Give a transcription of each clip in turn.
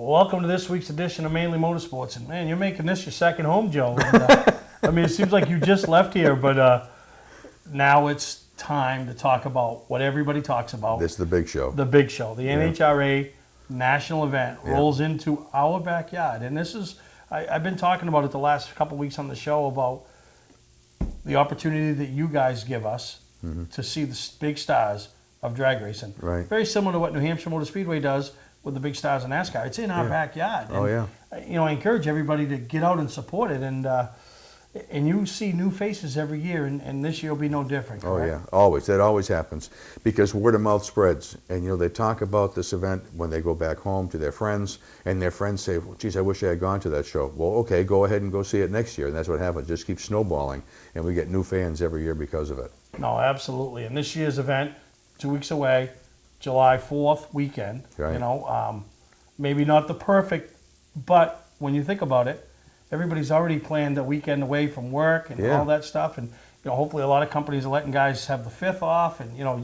Well, welcome to this week's edition of Mainly Motorsports. And man, you're making this your second home, Joe. And, I mean, it seems like you just left here, but now it's time to talk about what everybody talks about. This is the big show. The big show. The NHRA national event rolls into our backyard. And this is, I've been talking about it the last couple of weeks on the show about the opportunity that you guys give us to see the big stars of drag racing. Right. Very similar to what New Hampshire Motor Speedway does with the big stars in NASCAR. It's in our backyard. Oh, and, you know, I encourage everybody to get out and support it. And you see new faces every year, and this year will be no different. Oh, correct? yeah, always. That always happens because word of mouth spreads. And, you know, they talk about this event when they go back home to their friends, and their friends say, well, geez, I wish I had gone to that show. Well, okay, go ahead and go see it next year. And that's what happens. Just keep snowballing, and we get new fans every year because of it. No, absolutely. And this year's event, 2 weeks away, July 4th weekend. Right. You know, maybe not the perfect, but when you think about it, everybody's already planned a weekend away from work and all that stuff. And, you know, hopefully a lot of companies are letting guys have the 5th off and, you know,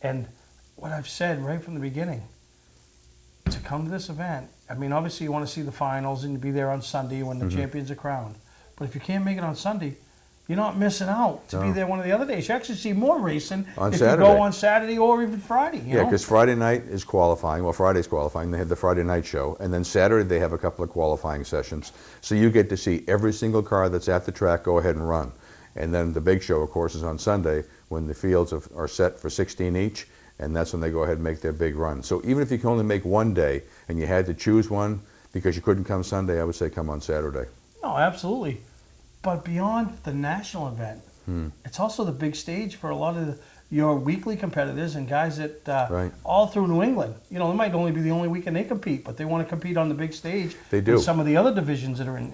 and what I've said right from the beginning, to come to this event, I mean, obviously you want to see the finals and be there on Sunday when the champions are crowned. But if you can't make it on Sunday, you're not missing out to be there one of the other days. You actually see more racing on if Saturday. you go on Saturday or even Friday. You know? Because Friday night is qualifying. Well, Friday's qualifying. They have the Friday night show. And then Saturday they have a couple of qualifying sessions. So you get to see every single car that's at the track go ahead and run. And then the big show, of course, is on Sunday when the fields are set for 16 each. And that's when they go ahead and make their big run. So even if you can only make one day and you had to choose one because you couldn't come Sunday, I would say come on Saturday. No, absolutely. But beyond the national event, it's also the big stage for a lot of your weekly competitors and guys that all through New England. You know, it might only be the only weekend they compete, but they want to compete on the big stage. They do. With some of the other divisions that are in.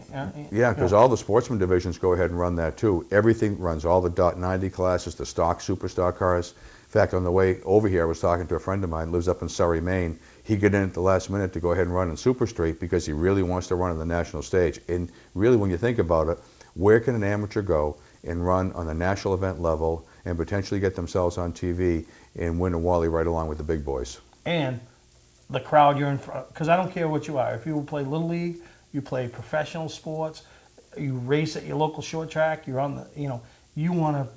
Yeah, because all the sportsman divisions go ahead and run that too. Everything runs, all the .90 classes, the stock, superstar cars. In fact, on the way over here, I was talking to a friend of mine who lives up in Surrey, Maine. He got in at the last minute to go ahead and run in Super Street because he really wants to run on the national stage. And really, when you think about it, where can an amateur go and run on the national event level and potentially get themselves on TV and win a Wally right along with the big boys? And the crowd you're in front, because I don't care what you are. If you play Little League, you play professional sports, you race at your local short track, you're on the, you know, you want to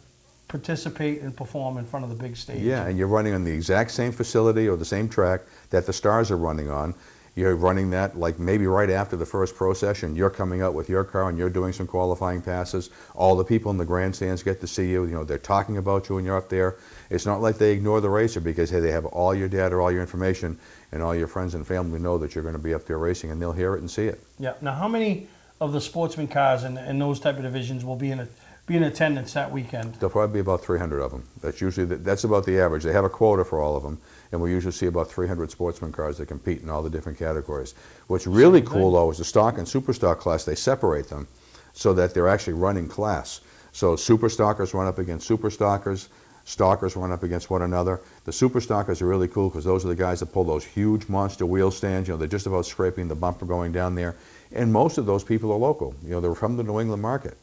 participate and perform in front of the big stage. Yeah, and you're running on the exact same facility or the same track that the stars are running on. You're running that like maybe right after the first pro session. You're coming out with your car and you're doing some qualifying passes. All the people in the grandstands get to see you. You know, they're talking about you when you're up there. It's not like they ignore the racer because, hey, they have all your data, all your information, and all your friends and family know that you're going to be up there racing, and they'll hear it and see it. Yeah. Now, how many of the sportsman cars and those type of divisions will be in attendance that weekend? There'll probably be about 300 of them. That's usually that's about the average. They have a quota for all of them, and we usually see about 300 sportsman cars that compete in all the different categories. What's really cool, though, is the stock and superstock class, they separate them so that they're actually running class. So super stockers run up against super stockers, stalkers run up against one another. The super stockers are really cool because those are the guys that pull those huge monster wheel stands. You know, they're just about scraping the bumper going down there. And most of those people are local. You know, they're from the New England market.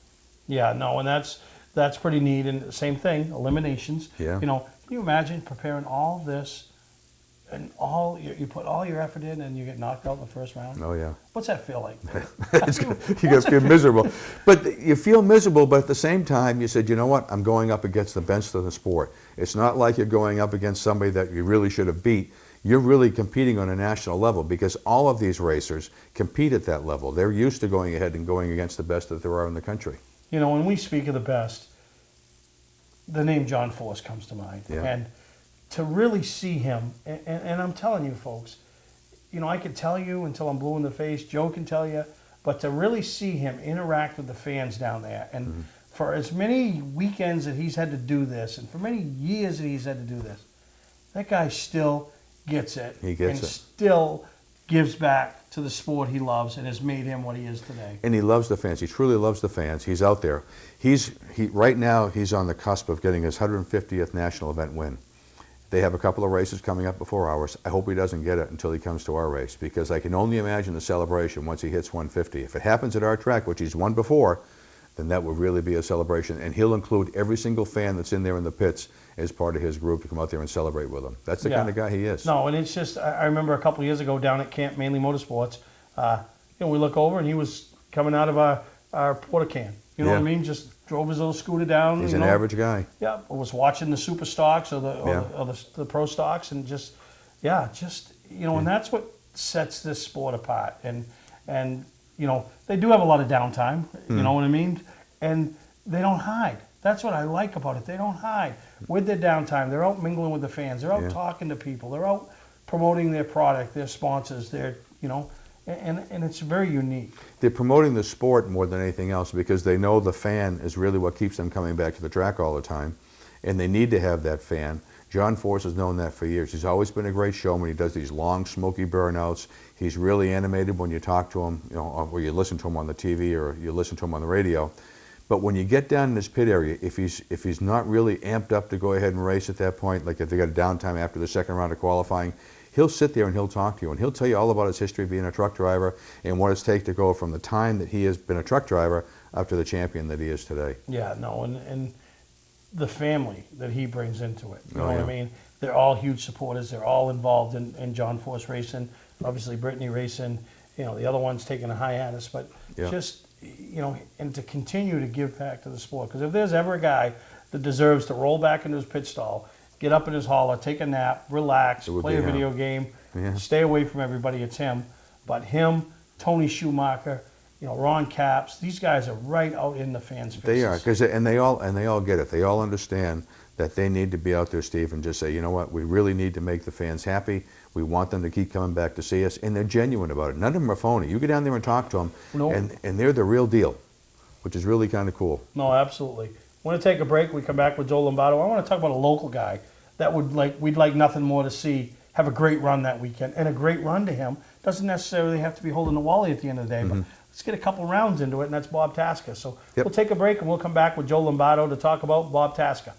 Yeah, no, and that's pretty neat. And same thing, eliminations. Yeah. You know, can you imagine preparing all this and you put all your effort in and you get knocked out in the first round? Oh, yeah. What's that feel like? You get miserable. But you feel miserable, but at the same time, you said, you know what, I'm going up against the best of the sport. It's not like you're going up against somebody that you really should have beat. You're really competing on a national level because all of these racers compete at that level. They're used to going ahead and going against the best that there are in the country. You know, when we speak of the best, the name John Force comes to mind. Yeah. And to really see him, and I'm telling you folks, you know, I could tell you until I'm blue in the face, Joe can tell you, but to really see him interact with the fans down there, and for as many weekends that he's had to do this, and for many years that he's had to do this, that guy still gets it. He gets and it. still gives back to the sport he loves and has made him what he is today. And he loves the fans. He truly loves the fans. He's out there. Right now, he's on the cusp of getting his 150th national event win. They have a couple of races coming up before ours. I hope he doesn't get it until he comes to our race because I can only imagine the celebration once he hits 150. If it happens at our track, which he's won before, then that would really be a celebration. And he'll include every single fan that's in there in the pits as part of his group to come out there and celebrate with him. That's the kind of guy he is. No, and it's just, I remember a couple of years ago down at Camp Mainely Motorsports, we look over and he was coming out of our porta can. You know what I mean? Just drove his little scooter down. He's an average guy. Yeah, was watching the super stocks or the pro stocks and just, and that's what sets this sport apart. And they do have a lot of downtime, you know what I mean? And they don't hide. That's what I like about it. They don't hide. With their downtime, they're out mingling with the fans. They're out talking to people. They're out promoting their product, their sponsors, and it's very unique. They're promoting the sport more than anything else because they know the fan is really what keeps them coming back to the track all the time, and they need to have that fan. John Force has known that for years. He's always been a great showman. He does these long, smoky burnouts. He's really animated when you talk to him, or you listen to him on the TV or you listen to him on the radio. But when you get down in this pit area, if he's not really amped up to go ahead and race at that point, like if they got a downtime after the second round of qualifying, he'll sit there and he'll talk to you, and he'll tell you all about his history of being a truck driver and what it's taken to go from the time that he has been a truck driver up to the champion that he is today. Yeah, no, and the family that he brings into it. You know what I mean? They're all huge supporters. They're all involved in John Force Racing. Obviously, Brittany Racing. The other one's taking a hiatus, but just and to continue to give back to the sport. Because if there's ever a guy that deserves to roll back into his pit stall, get up in his hauler, take a nap, relax, play a video game, stay away from everybody, it's him. But him, Tony Schumacher, Ron Capps, these guys are right out in the fans' faces. They are, and they all get it. They all understand that they need to be out there, Steve, and just say, you know what, we really need to make the fans happy. We want them to keep coming back to see us, and they're genuine about it. None of them are phony. You get down there and talk to them, and they're the real deal, which is really kind of cool. No, absolutely. I want to take a break. We come back with Joe Lombardo. I want to talk about a local guy that we'd like nothing more to see have a great run that weekend. And a great run to him doesn't necessarily have to be holding the Wally at the end of the day, but let's get a couple rounds into it, and that's Bob Tasca. So we'll take a break, and we'll come back with Joe Lombardo to talk about Bob Tasca.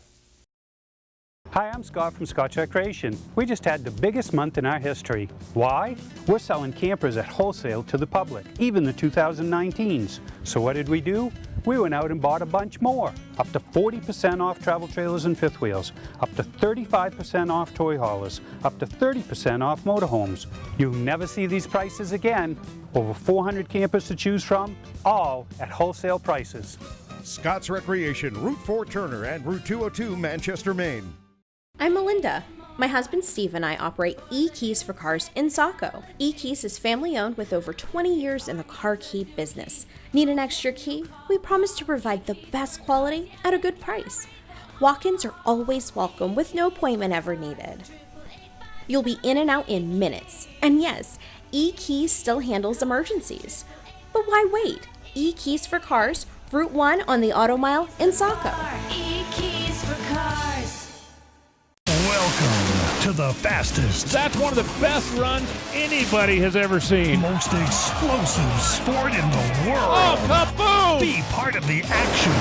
Hi, I'm Scott from Scott Recreation. We just had the biggest month in our history. Why? We're selling campers at wholesale to the public, even the 2019s. So what did we do? We went out and bought a bunch more. Up to 40% off travel trailers and fifth wheels, up to 35% off toy haulers, up to 30% off motorhomes. You'll never see these prices again. Over 400 campers to choose from, all at wholesale prices. Scott's Recreation, Route 4 Turner and Route 202 Manchester, Maine. I'm Melinda. My husband Steve and I operate E-Keys for Cars in Saco. E-Keys is family owned with over 20 years in the car key business. Need an extra key? We promise to provide the best quality at a good price. Walk-ins are always welcome with no appointment ever needed. You'll be in and out in minutes. And yes, E-Keys still handles emergencies. But why wait? E-Keys for Cars, Route 1 on the Auto Mile in Saco. E-Keys for Cars. Welcome to the fastest. That's one of the best runs anybody has ever seen. Most explosive sport in the world. Oh, kaboom! Be part of the action.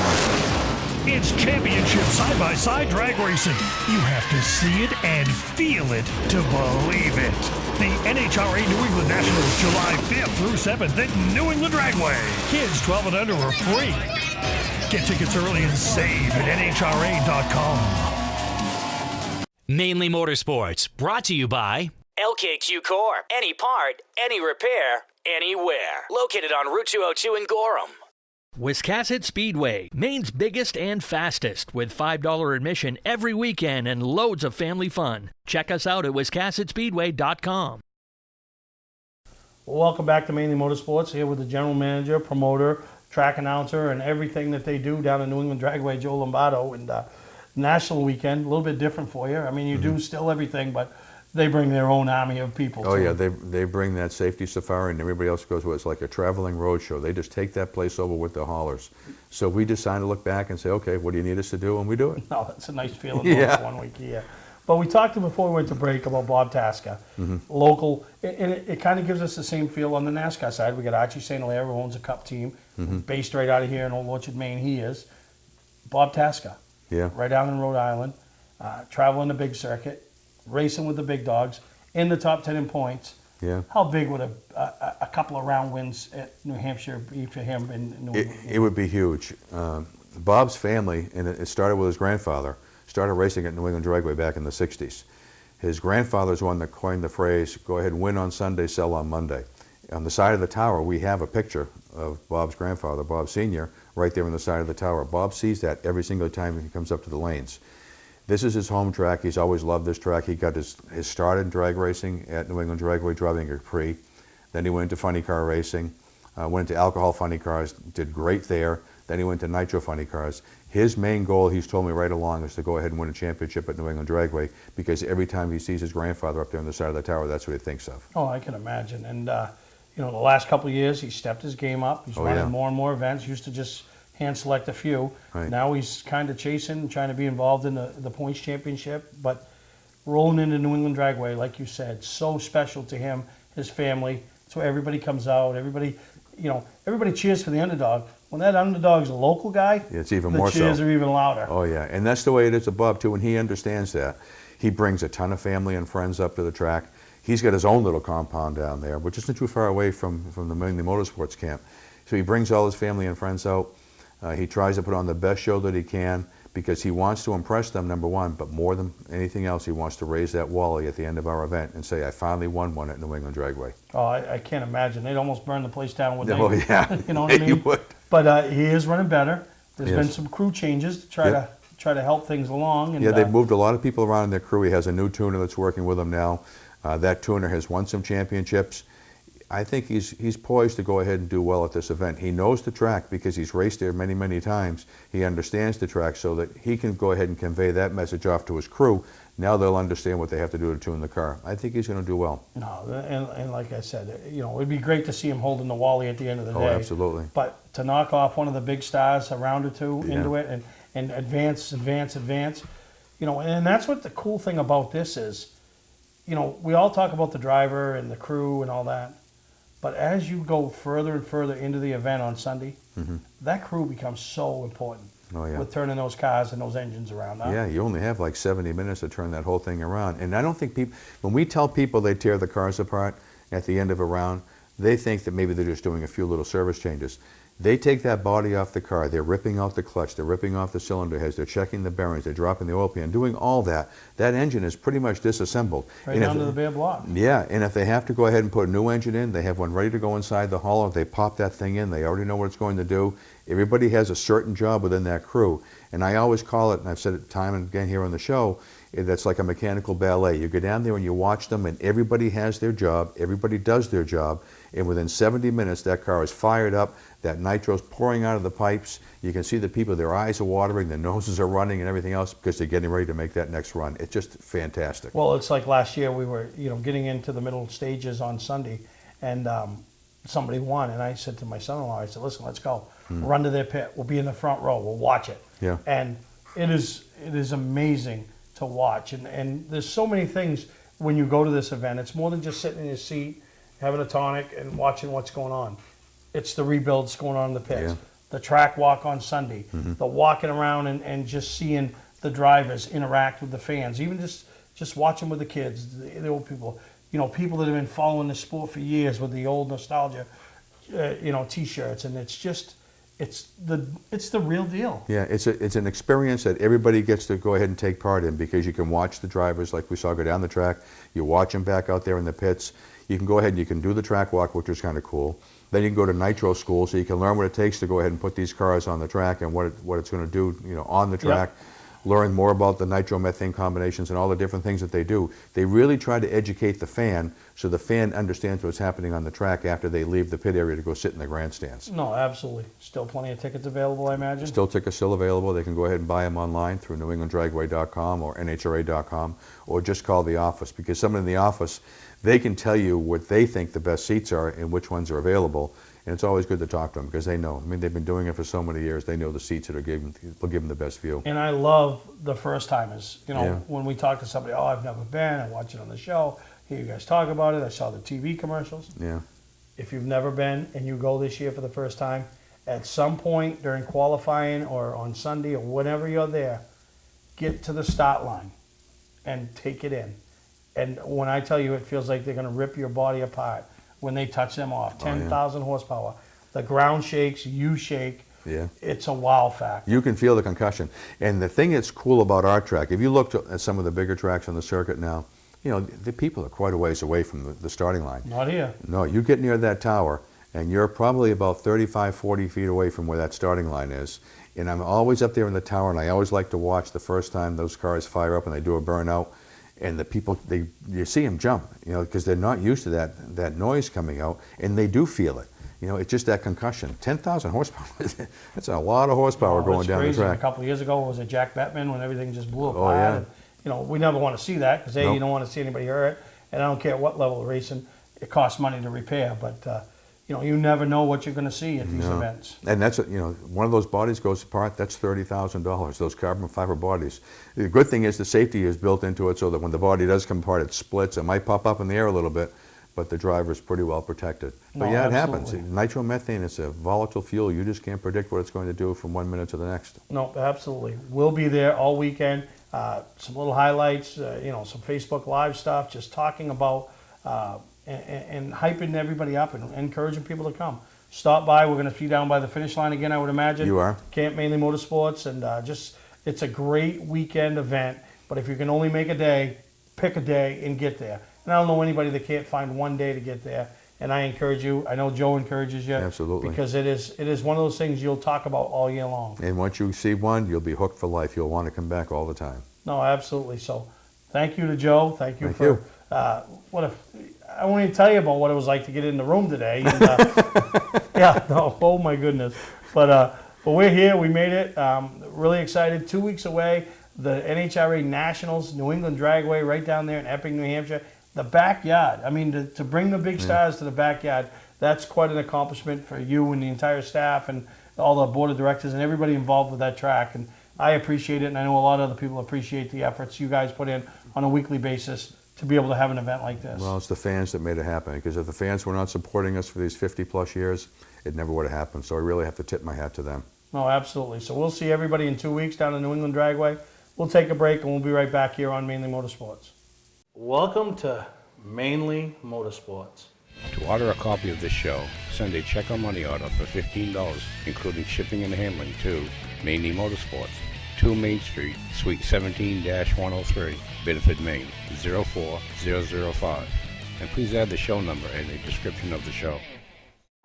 It's championship side-by-side drag racing. You have to see it and feel it to believe it. The NHRA New England Nationals, July 5th through 7th at New England Dragway. Kids 12 and under are free. Get tickets early and save at NHRA.com. Mainly Motorsports, brought to you by LKQ Core. Any part, any repair, anywhere. Located on Route 202 in Gorham. Wiscasset Speedway, Maine's biggest and fastest, with $5 admission every weekend and loads of family fun. Check us out at wiscassetspeedway.com. Well, welcome back to Mainly Motorsports, here with the general manager, promoter, track announcer, and everything that they do down in New England Dragway, Joe Lombardo. And National weekend, a little bit different for you. I mean, you do still everything, but they bring their own army of people. Oh, yeah, they bring that safety safari, and everybody else goes, well, it's like a traveling road show. They just take that place over with the haulers. So we decide to look back and say, okay, what do you need us to do? And we do it. No, that's a nice feeling. Yeah. 1 week a year. But we talked before we went to break about Bob Tasca, local, and it kind of gives us the same feel on the NASCAR side. We got Archie St. Hilaire, who owns a Cup team, based right out of here in Old Orchard, Maine. He is. Bob Tasca. Yeah. Right down in Rhode Island, traveling the big circuit, racing with the big dogs, in the top 10 in points. Yeah. How big would a couple of round wins at New Hampshire be for him in New England. It would be huge. Bob's family, and it started with his grandfather, started racing at New England Dragway back in the 60s. His grandfather's one that coined the phrase, go ahead and win on Sunday, sell on Monday. On the side of the tower, we have a picture of Bob's grandfather, Bob Sr., right there on the side of the tower. Bob sees that every single time he comes up to the lanes. This is his home track. He's always loved this track. He got his start in drag racing at New England Dragway, driving a Capri. Then he went into funny car racing, went into alcohol funny cars, did great there. Then he went to nitro funny cars. His main goal, he's told me right along, is to go ahead and win a championship at New England Dragway, because every time he sees his grandfather up there on the side of the tower, that's what he thinks of. Oh, I can imagine. And, the last couple of years, he stepped his game up. He's running more and more events. Used to just hand select a few. Right. Now he's kind of chasing, trying to be involved in the points championship. But rolling into New England Dragway, like you said, so special to him, his family. So everybody comes out. Everybody cheers for the underdog. When that underdog's a local guy, it's even more so. The cheers are even louder. Oh, yeah. And that's the way it is at Bob, too, and he understands that. He brings a ton of family and friends up to the track. He's got his own little compound down there, which isn't too far away from the Mainely Motorsports camp. So he brings all his family and friends out. He tries to put on the best show that he can, because he wants to impress them, number one, but more than anything else, he wants to raise that Wally at the end of our event and say, I finally won one at New England Dragway. Oh, I can't imagine. They'd almost burn the place down with Oh, yeah. You know what I mean? You would. But he is running better. There's Yes. been some crew changes to try to help things along. And, Yeah, they've moved a lot of people around in their crew. He has a new tuner that's working with him now. That tuner has won some championships. I think he's poised to go ahead and do well at this event. He knows the track because he's raced there many, many times. He understands the track so that he can go ahead and convey that message off to his crew. Now they'll understand what they have to do to tune the car. I think he's going to do well. No, and like I said, it'd be great to see him holding the Wally at the end of the day. Oh, absolutely. But to knock off one of the big stars, a round or two into it, and advance, and that's what the cool thing about this is. We all talk about the driver and the crew and all that, but as you go further and further into the event on Sunday, that crew becomes so important. Oh, yeah. With turning those cars and those engines around. Huh? Yeah, you only have like 70 minutes to turn that whole thing around. And I don't think people, when we tell people they tear the cars apart at the end of a round, they think that maybe they're just doing a few little service changes. They take that body off the car, they're ripping out the clutch, they're ripping off the cylinder heads, they're checking the bearings, they're dropping the oil pan, doing all that. That engine is pretty much disassembled. Right down to the bare block. Yeah, and if they have to go ahead and put a new engine in, they have one ready to go inside the hauler, they pop that thing in, they already know what it's going to do. Everybody has a certain job within that crew. And I always call it, and I've said it time and again here on the show, that's like a mechanical ballet. You go down there and you watch them, and everybody has their job, everybody does their job, and within 70 minutes that car is fired up, that nitro's pouring out of the pipes, you can see the people, their eyes are watering, their noses are running and everything else because they're getting ready to make that next run. It's just fantastic. Well, it's like last year we were, getting into the middle stages on Sunday, and somebody won, and I said to my son-in-law, I said, listen, let's go. Run to their pit. We'll be in the front row. We'll watch it. Yeah. And it is amazing to watch. And there's so many things when you go to this event. It's more than just sitting in your seat, having a tonic, and watching what's going on. It's the rebuilds going on in the pits, the track walk on Sunday, the walking around and just seeing the drivers interact with the fans, even just watching with the kids, the old people, people that have been following the sport for years with the old nostalgia, T-shirts, and it's the real deal. Yeah, it's an experience that everybody gets to go ahead and take part in, because you can watch the drivers like we saw go down the track. You watch them back out there in the pits. You can go ahead and you can do the track walk, which is kind of cool. Then you can go to nitro school, so you can learn what it takes to go ahead and put these cars on the track and what it's going to do, on the track. Yep. Learn more about the nitro-methane combinations and all the different things that they do. They really try to educate the fan so the fan understands what's happening on the track after they leave the pit area to go sit in the grandstands. No, absolutely. Still plenty of tickets available, I imagine. Tickets still available. They can go ahead and buy them online through newenglanddragway.com or nhra.com, or just call the office, because someone in the office, they can tell you what they think the best seats are and which ones are available. And it's always good to talk to them because they know. I mean, they've been doing it for so many years. They know the seats that will give them the best view. And I love the first timers. When we talk to somebody, I've never been. I watch it on the show. Hear you guys talk about it. I saw the TV commercials. Yeah. If you've never been and you go this year for the first time, at some point during qualifying or on Sunday or whenever you're there, get to the start line and take it in. And when I tell you it feels like they're going to rip your body apart when they touch them off. 10,000 horsepower. The ground shakes, you shake. Yeah. It's a wow factor. You can feel the concussion. And the thing that's cool about our track, if you look at some of the bigger tracks on the circuit now, you know, the people are quite a ways away from the starting line. Not here. No, you get near that tower, and you're probably about 35, 40 feet away from where that starting line is. And I'm always up there in the tower, and I always like to watch the first time those cars fire up and they do a burnout. And the people, you see them jump, you know, because they're not used to that noise coming out, and they do feel it. You know, it's just that concussion. 10,000 horsepower, that's a lot of horsepower going down the track. A couple of years ago, was it Jack Bettman when everything just blew apart? Oh, yeah. And, you know, we never want to see that because, A, Nope. you don't want to see anybody hurt, and I don't care what level of racing, it costs money to repair, but, you know, you never know what you're going to see at these events. And that's, you know, one of those bodies goes apart, that's $30,000, those carbon fiber bodies. The good thing is the safety is built into it so that when the body does come apart, it splits. It might pop up in the air a little bit, but the driver's pretty well protected. But No, yeah, it absolutely. happens. Nitromethane is a volatile fuel. You just can't predict what it's going to do from 1 minute to the next. No, absolutely. We'll be there all weekend. Some little highlights, you know, some Facebook Live stuff, just talking about and hyping everybody up and encouraging people to come. Stop by. We're going to be down by the finish line again, I would imagine. You are. Camp Mainely Motorsports, and just it's a great weekend event. But if you can only make a day, pick a day and get there. And I don't know anybody that can't find one day to get there. And I encourage you. I know Joe encourages you. Absolutely. Because it is one of those things you'll talk about all year long. And once you see one, you'll be hooked for life. You'll want to come back all the time. No, absolutely. So, thank you to Joe. Thank you Thank for you. I won't even tell you about what it was like to get in the room today. And, yeah, no, oh my goodness. But we're here. We made it. Really excited. 2 weeks away. The NHRA Nationals, New England Dragway, right down there in Epping, New Hampshire. The backyard. I mean, to bring the big stars to the backyard, that's quite an accomplishment for you and the entire staff and all the board of directors and everybody involved with that track. And I appreciate it, and I know a lot of other people appreciate the efforts you guys put in on a weekly basis to be able to have an event like this. Well, it's the fans that made it happen, because if the fans were not supporting us for these 50-plus years, it never would have happened. So I really have to tip my hat to them. No, absolutely. So we'll see everybody in 2 weeks down in New England Dragway. We'll take a break, and we'll be right back here on Mainly Motorsports. Welcome to Mainly Motorsports. To order a copy of this show, send a check or money order for $15, including shipping and handling, to Mainly Motorsports, 2 Main Street, Suite 17-103, Biddeford, Maine, 04005. And please add the show number in the description of the show.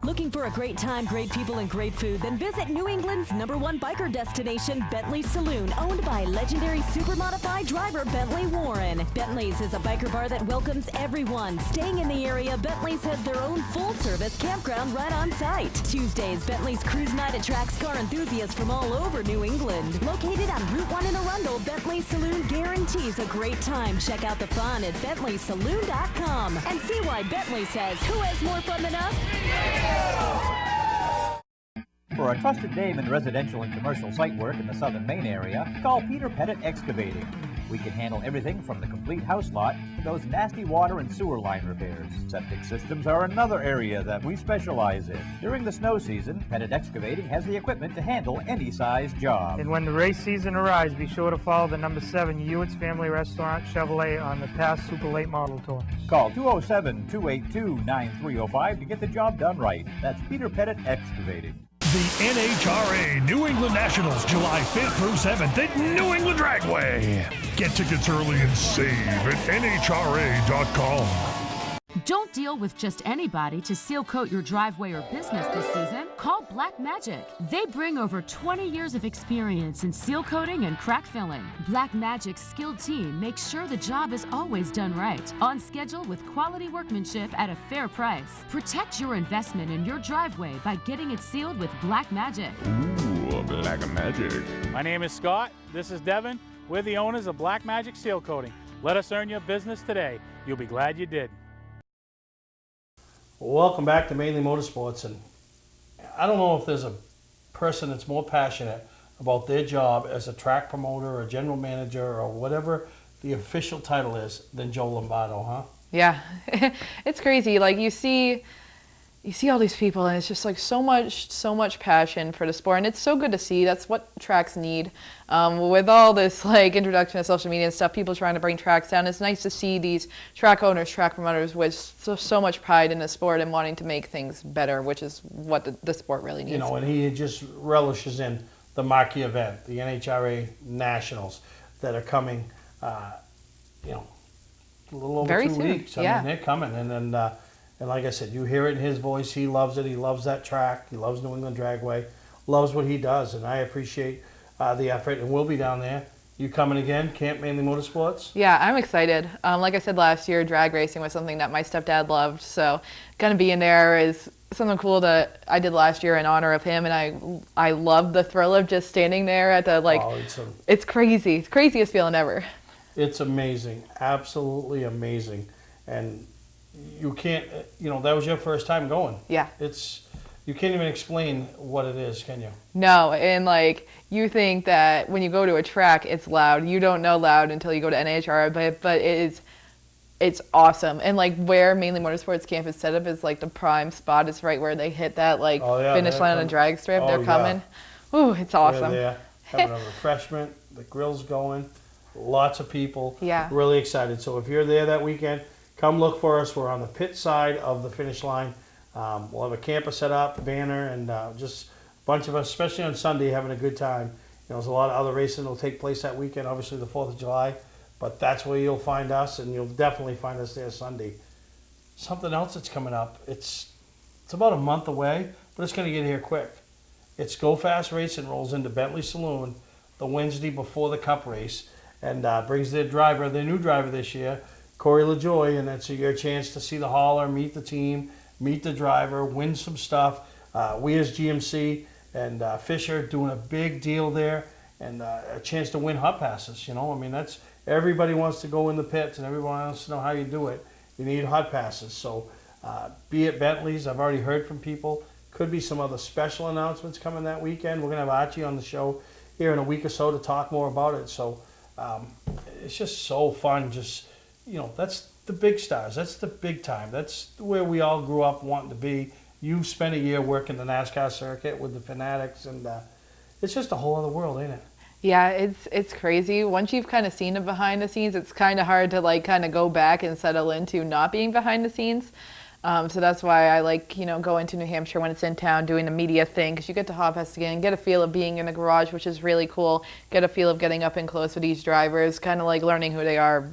Looking for a great time, great people, and great food? Then visit New England's #1 biker destination, Bentley's Saloon, owned by legendary super modified driver Bentley Warren. Bentley's is a biker bar that welcomes everyone. Staying in the area, Bentley's has their own full-service campground right on site. Tuesdays, Bentley's Cruise Night attracts car enthusiasts from all over New England. Located on Route 1 in Arundel, Bentley's Saloon guarantees a great time. Check out the fun at BentleySaloon.com and see why Bentley says, who has more fun than us? For a trusted name in residential and commercial site work in the southern Maine area, call Peter Pettit Excavating. We can handle everything from the complete house lot to those nasty water and sewer line repairs. Septic systems are another area that we specialize in. During the snow season, Pettit Excavating has the equipment to handle any size job. And when the race season arrives, be sure to follow the number 7 Hewitt's Family Restaurant Chevrolet on the past Super Late Model Tour. Call 207-282-9305 to get the job done right. That's Peter Pettit Excavating. The NHRA New England Nationals, July 5th through 7th at New England Dragway. Get tickets early and save at NHRA.com. Don't deal with just anybody to seal coat your driveway or business this season. Call Black Magic. They bring over 20 years of experience in seal coating and crack filling. Black Magic's skilled team makes sure the job is always done right, on schedule with quality workmanship at a fair price. Protect your investment in your driveway by getting it sealed with Black Magic. Ooh, Black Magic. My name is Scott. This is Devin. We're the owners of Black Magic Seal Coating. Let us earn your business today. You'll be glad you did. Welcome back to Mainly Motorsports, and I don't know if there's a person that's more passionate about their job as a track promoter or general manager or whatever the official title is than Joe Lombardo, huh? Yeah, it's crazy. Like you see you see all these people, and it's just like so much passion for the sport, and it's so good to see. That's what tracks need. With all this like introduction of social media and stuff, people trying to bring tracks down, it's nice to see these track owners, track promoters with so much pride in the sport and wanting to make things better, which is what the sport really needs. You know, and he just relishes in the marquee event, the NHRA Nationals that are coming, you know, a little over Very 2 soon. weeks. I mean, they're coming, and then. And like I said, you hear it in his voice. He loves it. He loves that track. He loves New England Dragway. Loves what he does, and I appreciate the effort. And we'll be down there. You coming again, Camp Mainely Motorsports? Yeah, I'm excited. Like I said last year, drag racing was something that my stepdad loved. So gonna be in there is something cool that I did last year in honor of him, and I love the thrill of just standing there at the like. Oh, it's crazy. It's craziest feeling ever. It's amazing, absolutely amazing, and. You can't, you know, that was your first time going. Yeah. You can't even explain what it is, can you? No, and like, you think that when you go to a track, it's loud. You don't know loud until you go to NHRA, but it's awesome. And like where Mainly Motorsports Camp is set up is like the prime spot. It's right where they hit that like finish line on the drag strip. They're coming. Ooh, it's awesome. They're having a refreshment, the grill's going, lots of people. Yeah. Really excited. So if you're there that weekend, come look for us. We're on the pit side of the finish line. We'll have a camper set up, banner, and just a bunch of us, especially on Sunday, having a good time. You know, there's a lot of other racing that will take place that weekend, obviously the 4th of July, but that's where you'll find us, and you'll definitely find us there Sunday. Something else that's coming up, it's about a month away, but it's going to get here quick. It's Go Fast Racing rolls into Bentley Saloon the Wednesday before the Cup race, and brings their new driver this year, Corey LaJoy, and that's your chance to see the hauler, meet the team, meet the driver, win some stuff. We as GMC and Fisher doing a big deal there, and a chance to win hot passes. You know, I mean, that's everybody wants to go in the pits, and everyone wants to know how you do it. You need hot passes. So be at Bentley's. I've already heard from people. Could be some other special announcements coming that weekend. We're gonna have Archie on the show here in a week or so to talk more about it. So it's just so fun. Just, you know, that's the big stars. That's the big time. That's where we all grew up wanting to be. You spent a year working the NASCAR circuit with the Fanatics, and it's just a whole other world, ain't it? Yeah, it's crazy. Once you've kind of seen it behind the scenes, it's kind of hard to like kind of go back and settle into not being behind the scenes. So that's why I like, you know, going to New Hampshire when it's in town, doing the media thing, because you get to hop pass again, get a feel of being in the garage, which is really cool. Get a feel of getting up and close with these drivers, kind of like learning who they are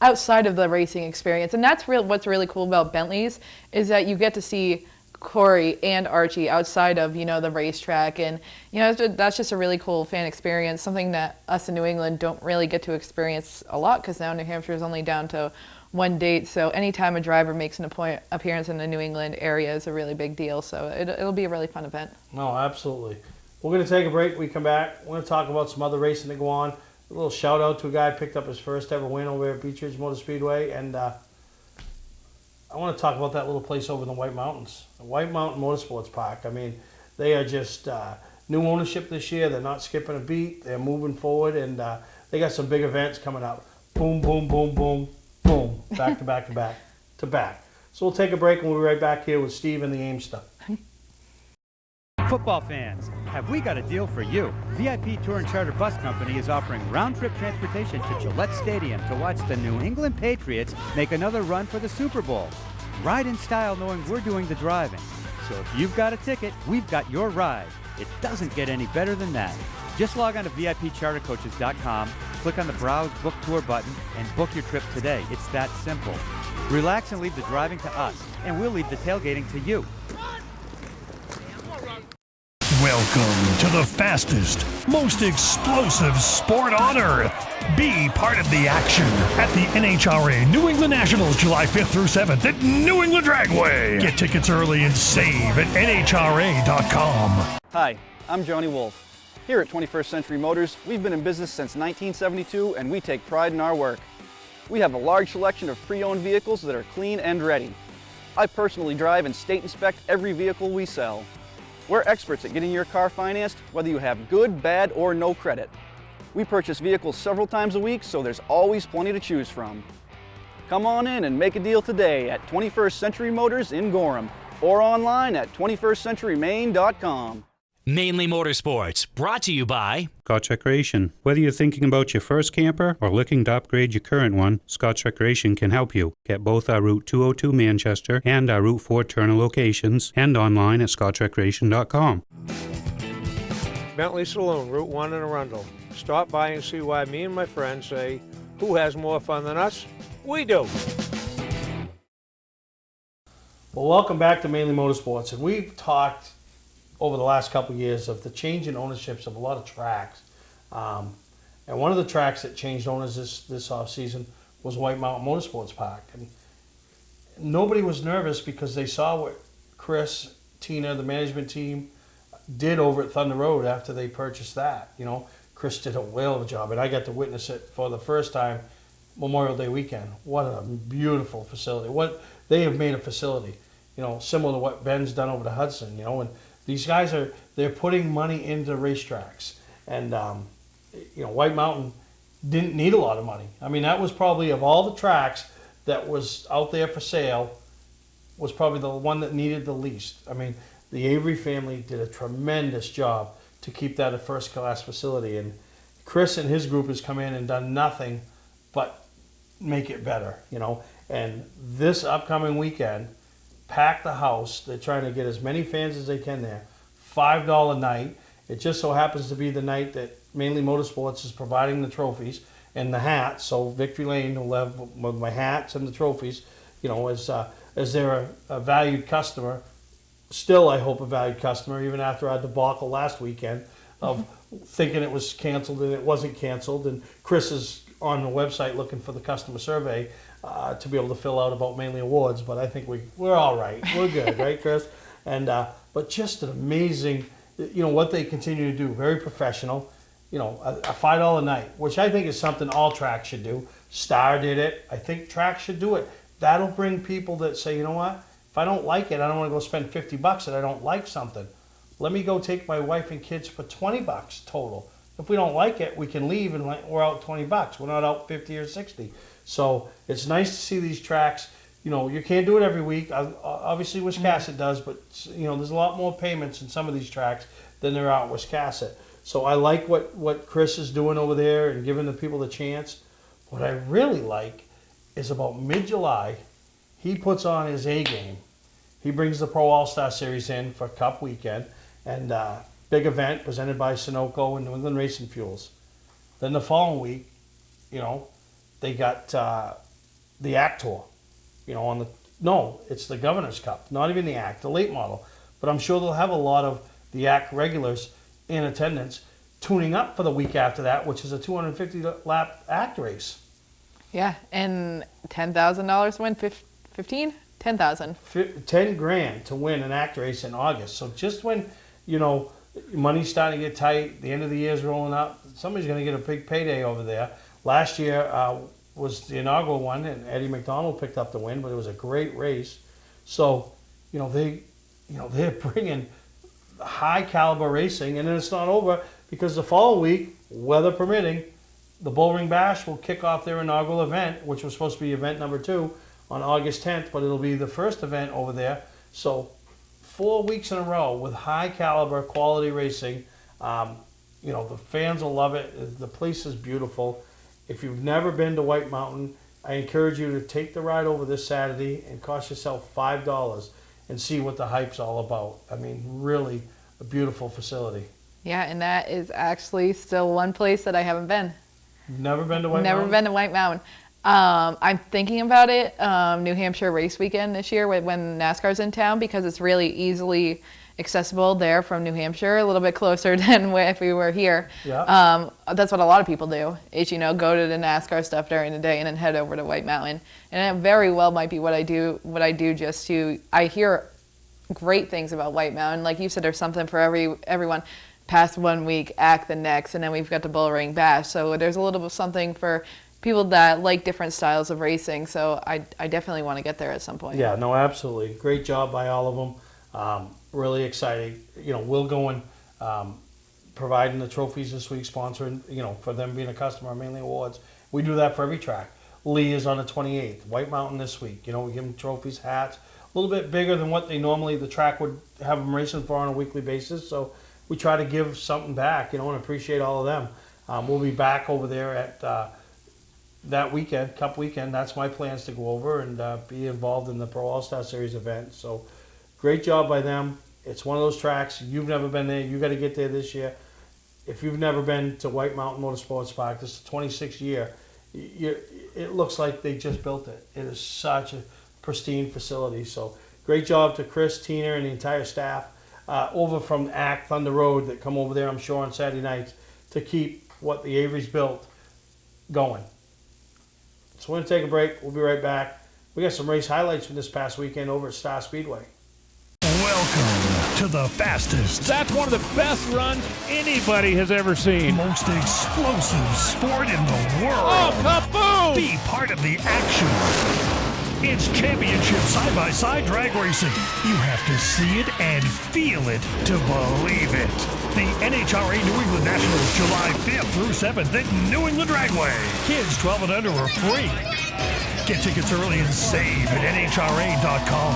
outside of the racing experience. And that's what's really cool about Bentley's, is that you get to see Corey and Archie outside of, you know, the racetrack. And, you know, that's just a really cool fan experience, something that us in New England don't really get to experience a lot, because now New Hampshire is only down to one date. So anytime a driver makes an appearance in the New England area is a really big deal. So it'll be a really fun event. No, absolutely. We're going to take a break. When we come back, we're going to talk about some other racing that go on. A little shout out to a guy who picked up his first ever win over at Beach Ridge Motor Speedway, and I want to talk about that little place over in the White Mountains, the White Mountain Motorsports Park. I mean, they are just new ownership this year. They're not skipping a beat. They're moving forward, and they got some big events coming up. Boom, boom, boom, boom, boom, back to back to back to back. So we'll take a break, and we'll be right back here with Steve and the Aimster. Football fans, have we got a deal for you? VIP Tour and Charter Bus Company is offering round-trip transportation to Gillette Stadium to watch the New England Patriots make another run for the Super Bowl. Ride in style knowing we're doing the driving. So if you've got a ticket, we've got your ride. It doesn't get any better than that. Just log on to VIPChartercoaches.com, click on the Browse Book Tour button, and book your trip today. It's that simple. Relax and leave the driving to us, and we'll leave the tailgating to you. Welcome to the fastest, most explosive sport on earth. Be part of the action at the NHRA New England Nationals July 5th through 7th at New England Dragway. Get tickets early and save at NHRA.com. Hi, I'm Johnny Wolf. Here at 21st Century Motors, we've been in business since 1972 and we take pride in our work. We have a large selection of pre-owned vehicles that are clean and ready. I personally drive and state inspect every vehicle we sell. We're experts at getting your car financed, whether you have good, bad, or no credit. We purchase vehicles several times a week, so there's always plenty to choose from. Come on in and make a deal today at 21st Century Motors in Gorham, or online at 21stcenturymaine.com. Mainly Motorsports, brought to you by Scotch Recreation. Whether you're thinking about your first camper or looking to upgrade your current one, Scotch Recreation can help you. Get both our Route 202 Manchester and our Route 4 Turner locations and online at scotchrecreation.com. Bentley Saloon, Route 1 in Arundel. Stop by and see why me and my friends say, who has more fun than us? We do. Well, welcome back to Mainly Motorsports, and we've talked over the last couple of years of the change in ownerships of a lot of tracks. And one of the tracks that changed owners this off-season was White Mountain Motorsports Park. And nobody was nervous because they saw what Chris, Tina, the management team did over at Thunder Road after they purchased that. You know, Chris did a whale of a job, and I got to witness it for the first time Memorial Day weekend. What a beautiful facility. What they have made a facility, you know, similar to what Ben's done over to Hudson, you know, and these guys they're putting money into racetracks. And, you know, White Mountain didn't need a lot of money. I mean, that was probably, of all the tracks that was out there for sale, was probably the one that needed the least. I mean, the Avery family did a tremendous job to keep that a first-class facility. And Chris and his group has come in and done nothing but make it better, you know. And this upcoming weekend, pack the house. They're trying to get as many fans as they can there. $5 night. It just so happens to be the night that Mainly Motorsports is providing the trophies and the hats. So Victory Lane will have with my hats and the trophies, you know, as they're a valued customer. Still, I hope a valued customer, even after our debacle last weekend of thinking it was canceled and it wasn't canceled. And Chris is on the website looking for the customer survey to be able to fill out about Mainly Awards, but I think we're all right. We're good, right, Chris? And but just an amazing, you know, what they continue to do. Very professional. You know, a $5 night, which I think is something all tracks should do. Star did it. I think tracks should do it. That'll bring people that say, you know what? If I don't like it, I don't want to go spend $50 and I don't like something. Let me go take my wife and kids for $20 total. If we don't like it, we can leave and we're out $20. We're not out 50 or 60. So it's nice to see these tracks. You know, you can't do it every week. Obviously, Wiscasset does, but you know, there's a lot more payments in some of these tracks than there are at Wiscasset. So I like what Chris is doing over there and giving the people the chance. What I really like is about mid-July, he puts on his A game. He brings the Pro All-Star Series in for Cup weekend, and big event presented by Sunoco and New England Racing Fuels. Then the following week, you know, they got the ACT Tour. You know, it's the Governor's Cup, not even the ACT, the late model. But I'm sure they'll have a lot of the ACT regulars in attendance, tuning up for the week after that, which is a 250-lap ACT race. Yeah, and $10,000 win, 15? 10,000. 10 grand to win an ACT race in August. So just when, you know, money's starting to get tight, the end of the year's rolling up, somebody's going to get a big payday over there. Last year was the inaugural one, and Eddie McDonald picked up the win, but it was a great race. So, you know, they're bringing high caliber racing, and then it's not over because the following week, weather permitting, the Bullring Bash will kick off their inaugural event, which was supposed to be event number 2 on August 10th, but it'll be the first event over there. So 4 weeks in a row with high caliber quality racing. You know, the fans will love it. The place is beautiful. If you've never been to White Mountain, I encourage you to take the ride over this Saturday and cost yourself $5 and see what the hype's all about. I mean, really a beautiful facility. Yeah, and that is actually still one place that I haven't been. You've never been to White Mountain? Never been to White Mountain. I'm thinking about it, New Hampshire race weekend this year when NASCAR's in town, because it's really easily accessible there from New Hampshire, a little bit closer than if we were here. Yeah. That's what a lot of people do, is, you know, go to the NASCAR stuff during the day and then head over to White Mountain. And it very well might be what I do just to, I hear great things about White Mountain. Like you said, there's something for everyone. Past 1 week, ACT the next, and then we've got the Bullring Bash. So there's a little bit of something for people that like different styles of racing. So I definitely want to get there at some point. Yeah, no, absolutely. Great job by all of them. Really exciting. You know, we'll go and providing the trophies this week, sponsoring, you know, for them being a customer of Mainly Awards. We do that for every track. Lee is on the 28th. White Mountain this week. You know, we give them trophies, hats, a little bit bigger than what they normally, the track would have them racing for on a weekly basis. So we try to give something back, you know, and appreciate all of them. We'll be back over there at that weekend, Cup weekend. That's my plans to go over and be involved in the Pro All-Star Series event. So great job by them. It's one of those tracks. You've never been there. You got to get there this year. If you've never been to White Mountain Motorsports Park, this is the 26th year. It looks like they just built it. It is such a pristine facility. So great job to Chris, Tina, and the entire staff over from ACT Thunder Road that come over there, I'm sure, on Saturday nights to keep what the Averys built going. So we're going to take a break. We'll be right back. We got some race highlights from this past weekend over at Star Speedway. Welcome to the fastest. That's one of the best runs anybody has ever seen. Most explosive sport in the world. Oh, kaboom! Be part of the action. It's championship side-by-side drag racing. You have to see it and feel it to believe it. The NHRA New England Nationals, July 5th through 7th at New England Dragway. Kids 12 and under are free. Get tickets early and save at NHRA.com.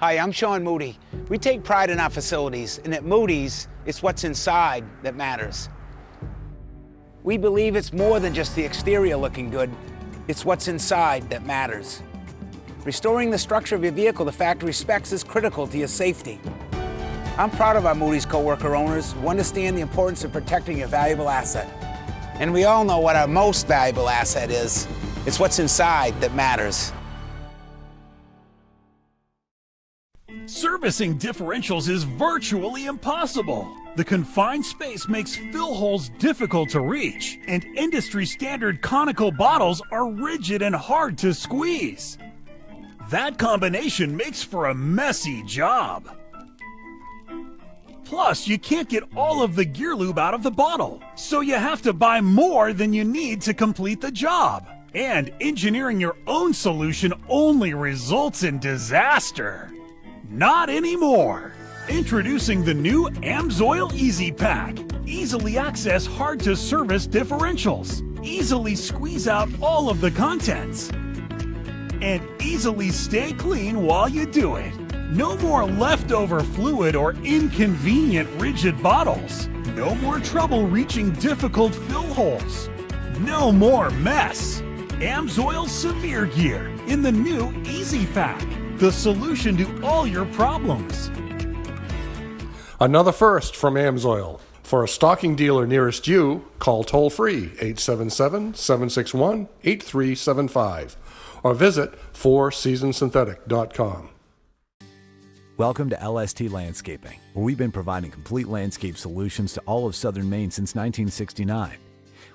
Hi, I'm Sean Moody. We take pride in our facilities, and at Moody's, it's what's inside that matters. We believe it's more than just the exterior looking good, it's what's inside that matters. Restoring the structure of your vehicle to factory specs is critical to your safety. I'm proud of our Moody's co-worker owners who understand the importance of protecting your valuable asset. And we all know what our most valuable asset is. It's what's inside that matters. Servicing differentials is virtually impossible. The confined space makes fill holes difficult to reach, and industry-standard conical bottles are rigid and hard to squeeze. That combination makes for a messy job. Plus, you can't get all of the gear lube out of the bottle, so you have to buy more than you need to complete the job. And engineering your own solution only results in disaster. Not anymore. Introducing the new AMSOIL Easy Pack. Easily access hard-to-service differentials. Easily squeeze out all of the contents. And easily stay clean while you do it. No more leftover fluid or inconvenient rigid bottles. No more trouble reaching difficult fill holes. No more mess. AMSOIL Severe Gear in the new Easy Pack. The solution to all your problems. Another first from AMSOIL. For a stocking dealer nearest you, call toll-free 877-761-8375 or visit fourseasonsynthetic.com. Welcome to LST Landscaping, where we've been providing complete landscape solutions to all of southern Maine since 1969.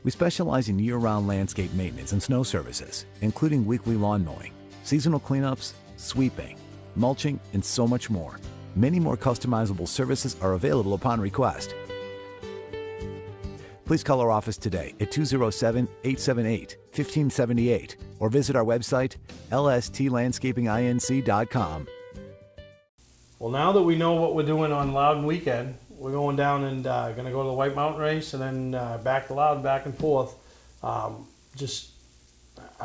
We specialize in year-round landscape maintenance and snow services, including weekly lawn mowing, seasonal cleanups, sweeping, mulching, and so much more. Many more customizable services are available upon request. Please call our office today at 207-878-1578 or visit our website, lstlandscapinginc.com. Well, now that we know what we're doing on Loudon weekend, we're going down and going to go to the White Mountain race and then back to Loudon, back and forth. I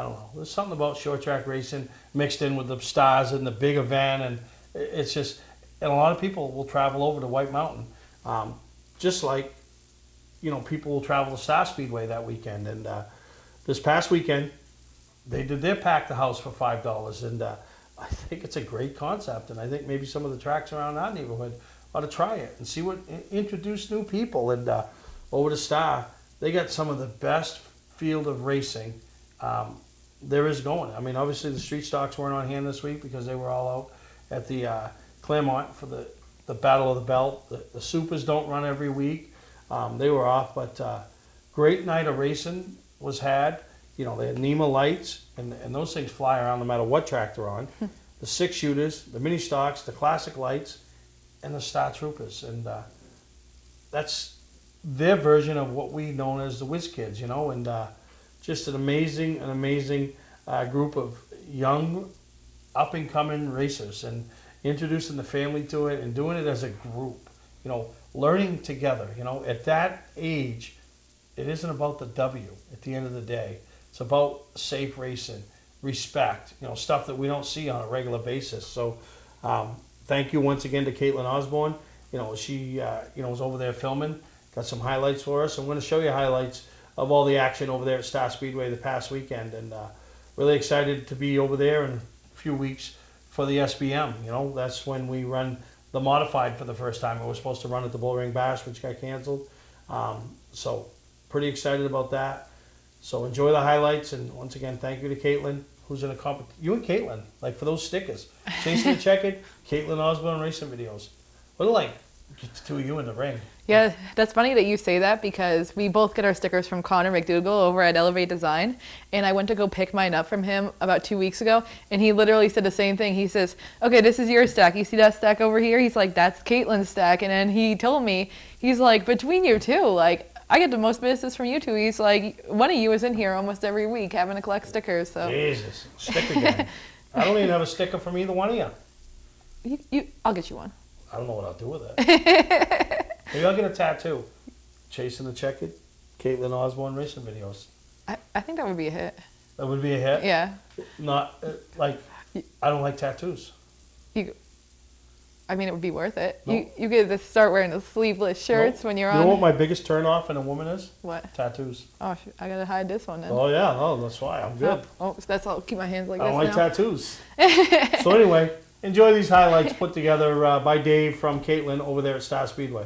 don't know. There's something about short track racing mixed in with the stars and the big event, and it's just. And a lot of people will travel over to White Mountain, just like, you know, people will travel to Star Speedway that weekend. And this past weekend, they did their Pack the House for $5, and I think it's a great concept. And I think maybe some of the tracks around our neighborhood ought to try it and see what introduce new people. And over to Star, they got some of the best field of racing there is going. I mean, obviously the street stocks weren't on hand this week because they were all out at the Claremont for the Battle of the Belt. The Supers don't run every week. They were off, but great night of racing was had. You know, they had NEMA lights, and those things fly around no matter what track they're on. The 6-shooters, the mini stocks, the classic lights, and the Star Troopers. And that's their version of what we know as the Whiz Kids, you know, and just an amazing group of young, up-and-coming racers, and introducing the family to it and doing it as a group, you know, learning together. You know, at that age, it isn't about the W at the end of the day. It's about safe racing, respect, stuff that we don't see on a regular basis. So thank you once again to Caitlin Osborne. She was over there filming, got some highlights for us. I'm going to show you highlights of all the action over there at Star Speedway the past weekend, and really excited to be over there in a few weeks for the SBM. That's when we run the modified for the first time. We were supposed to run at the Bullring Bash, which got canceled. So pretty excited about that. So enjoy the highlights, and once again, thank you to Caitlin, who's in a competition. You and Caitlin, like for those stickers, Chasing the Checkered, Caitlin Osborne racing videos. What like get the two of you in the ring? Yeah, that's funny that you say that because we both get our stickers from Connor McDougall over at Elevate Design, and I went to go pick mine up from him about 2 weeks ago, and he literally said the same thing. He says, okay, this is your stack. You see that stack over here? He's like, that's Caitlin's stack. And then he told me, he's like, between you two, like, I get the most business from you two. He's like, one of you is in here almost every week having to collect stickers. So Jesus, sticker gang. I don't even have a sticker from either one of you. I'll get you one. I don't know what I'll do with it. Maybe I'll get a tattoo. Chasing the Checkered, Caitlin Osborne racing videos. I think that would be a hit. That would be a hit? Yeah. Not, like, I don't like tattoos. I mean, it would be worth it. No. You get to start wearing the sleeveless shirts when you're on. You know what my biggest turn off in a woman is? What? Tattoos. Oh, shoot, I gotta hide this one then. Oh yeah, that's why I'm good. Oh, so that's all. Keep my hands like I this don't like now. tattoos. So anyway, enjoy these highlights put together by Dave from Caitlin over there at Star Speedway.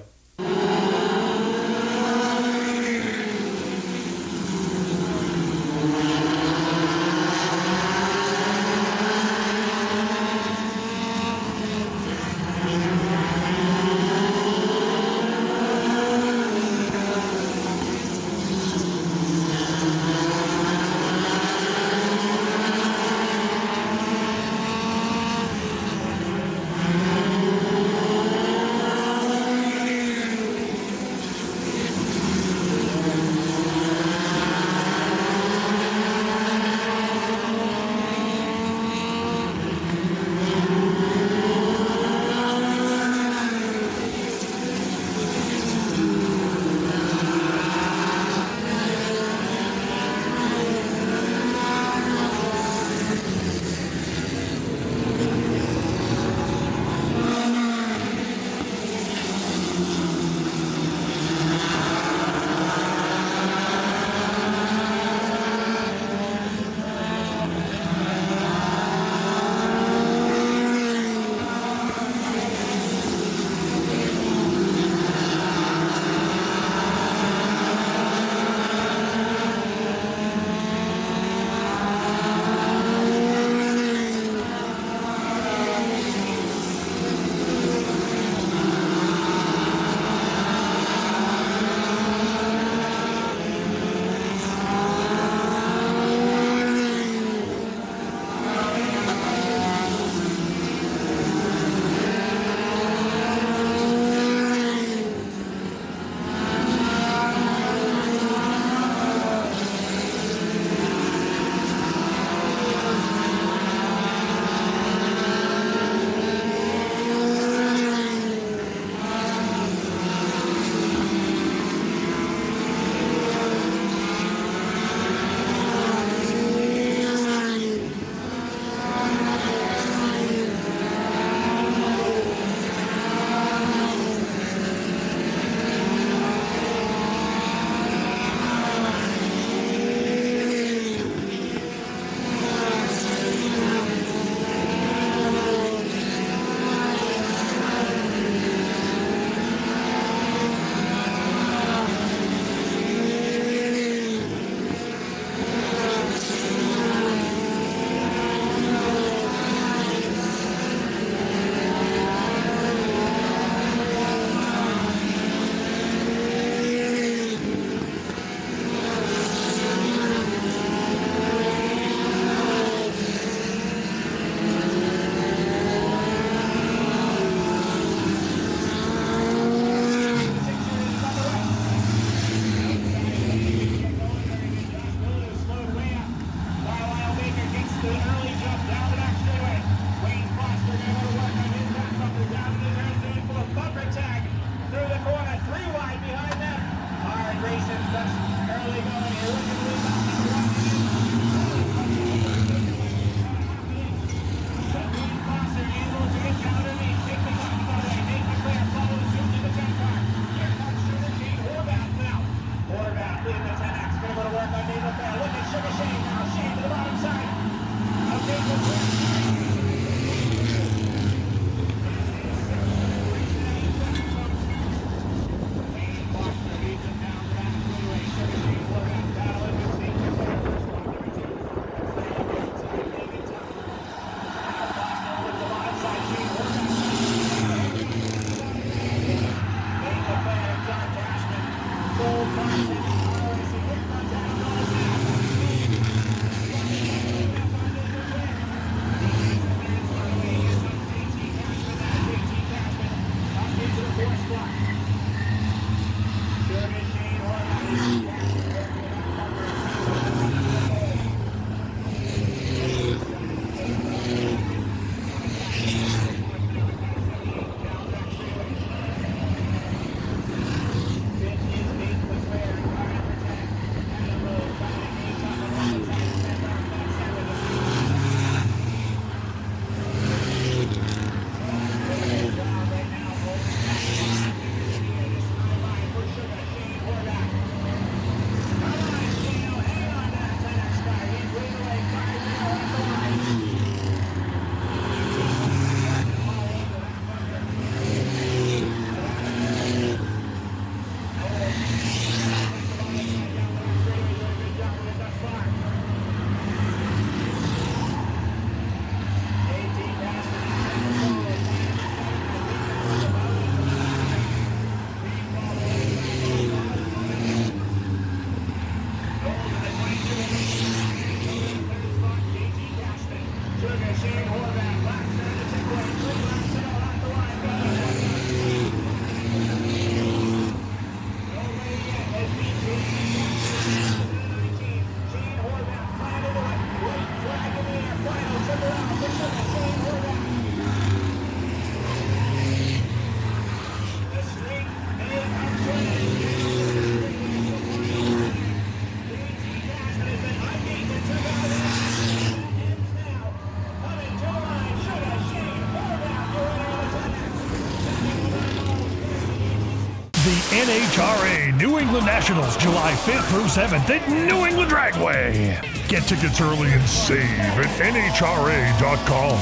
NHRA New England Nationals, July 5th through 7th at New England Dragway. Get tickets early and save at NHRA.com.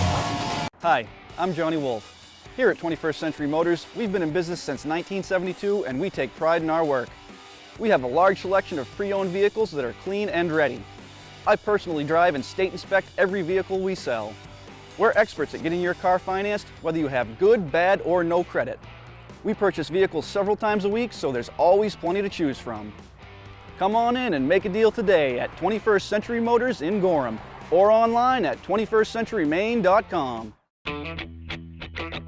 Hi, I'm Johnny Wolf. Here at 21st Century Motors, we've been in business since 1972 and we take pride in our work. We have a large selection of pre-owned vehicles that are clean and ready. I personally drive and state inspect every vehicle we sell. We're experts at getting your car financed, whether you have good, bad, or no credit. We purchase vehicles several times a week, so there's always plenty to choose from. Come on in and make a deal today at 21st Century Motors in Gorham or online at 21stcenturymaine.com.